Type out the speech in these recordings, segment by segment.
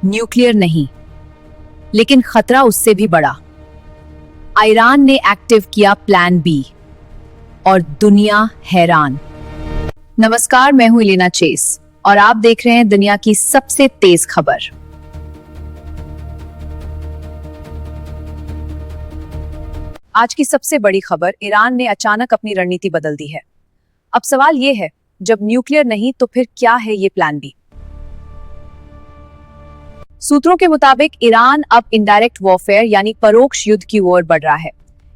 Nuclear नहीं, लेकिन खतरा उससे भी बड़ा। ईरान ने एक्टिव किया प्लान बी और दुनिया हैरान। नमस्कार, मैं हूं एलेना चेस और आप देख रहे हैं दुनिया की सबसे तेज खबर। आज की सबसे बड़ी खबर, ईरान ने अचानक अपनी रणनीति बदल दी है। अब सवाल ये है, जब न्यूक्लियर नहीं तो फिर क्या है ये प्लान बी? सूत्रों के मुताबिक ईरान अब इनडायरेक्ट वॉरफेयर यानी परोक्ष युद्ध की ओर बढ़ रहा है।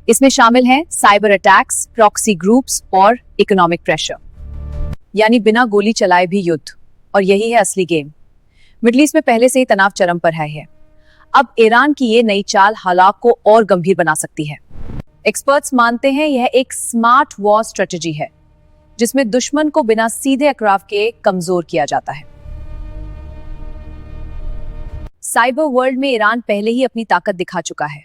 इसमें शामिल हैं साइबर अटैक्स, प्रॉक्सी ग्रुप्स और इकोनॉमिक प्रेशर, यानी बिना गोली चलाए भी युद्ध। और यही है असली गेम। मिडिल ईस्ट में पहले से ही तनाव चरम पर है। अब ईरान की ये नई चाल हालात को और गंभीर बना सकती है। एक्सपर्ट्स मानते हैं यह एक स्मार्ट वॉर स्ट्रेटजी है, जिसमें दुश्मन को बिना सीधे टकराव के कमजोर किया जाता है। साइबर वर्ल्ड में ईरान पहले ही अपनी ताकत दिखा चुका है।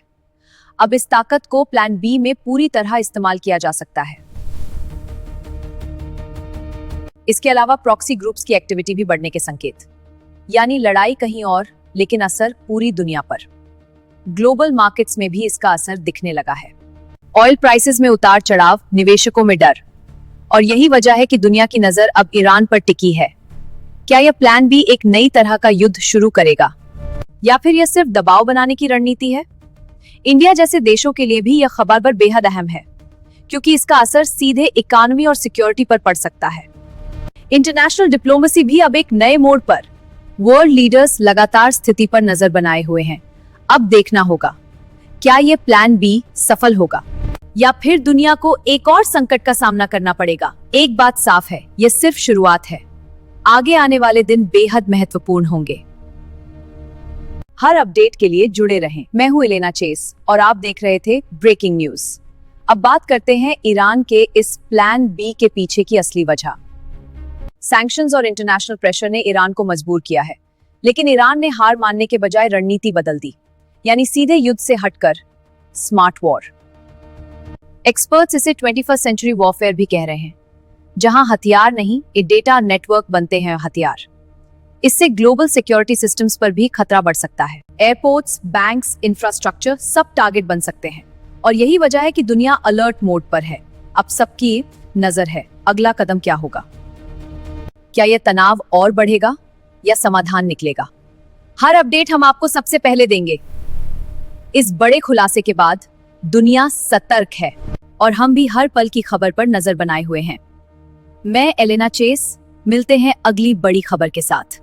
अब इस ताकत को प्लान बी में पूरी तरह इस्तेमाल किया जा सकता है। इसके अलावा प्रॉक्सी ग्रुप्स की एक्टिविटी भी बढ़ने के संकेत, यानी लड़ाई कहीं और लेकिन असर पूरी दुनिया पर। ग्लोबल मार्केट्स में भी इसका असर दिखने लगा है। ऑयल प्राइसेस में उतार चढ़ाव, निवेशकों में डर, और यही वजह है कि दुनिया की नजर अब ईरान पर टिकी है। क्या यह प्लान बी एक नई तरह का युद्ध शुरू करेगा, या फिर यह सिर्फ दबाव बनाने की रणनीति है? इंडिया जैसे देशों के लिए भी यह खबर बेहद अहम है, क्योंकि इसका असर सीधे इकोनॉमी और सिक्योरिटी पर पड़ सकता है। इंटरनेशनल डिप्लोमेसी भी अब एक नए मोड़ पर। वर्ल्ड लीडर्स लगातार स्थिति पर नजर बनाए हुए हैं। अब देखना होगा, क्या यह प्लान बी सफल होगा या फिर दुनिया को एक और संकट का सामना करना पड़ेगा। एक बात साफ है, यह सिर्फ शुरुआत है। आगे आने वाले दिन बेहद महत्वपूर्ण होंगे। हर अपडेट के लिए जुड़े रहें। मैं हूं एलेना चेस और आप देख रहे थे ब्रेकिंग न्यूज। अब बात करते हैं ईरान के इस प्लान बी के पीछे की असली वजह। सैंक्शंस और इंटरनेशनल प्रेशर ने ईरान को मजबूर किया है, लेकिन ईरान ने हार मानने के बजाय रणनीति बदल दी, यानी सीधे युद्ध से हटकर स्मार्ट वॉर। एक्सपर्ट्स इसे 21st सेंचुरी वॉरफेयर भी कह रहे हैं, जहां हथियार नहीं, ये डेटा नेटवर्क बनते हैं हथियार। इससे ग्लोबल सिक्योरिटी सिस्टम्स पर भी खतरा बढ़ सकता है। एयरपोर्ट्स, बैंक्स, इंफ्रास्ट्रक्चर सब टारगेट बन सकते हैं, और यही वजह है कि दुनिया अलर्ट मोड पर है। अब सबकी नजर है, अगला कदम क्या होगा? क्या यह तनाव और बढ़ेगा या समाधान निकलेगा? हर अपडेट हम आपको सबसे पहले देंगे। इस बड़े खुलासे के बाद दुनिया सतर्क है और हम भी हर पल की खबर पर नजर बनाए हुए हैं। मैं एलेना चेस, मिलते हैं अगली बड़ी खबर के साथ।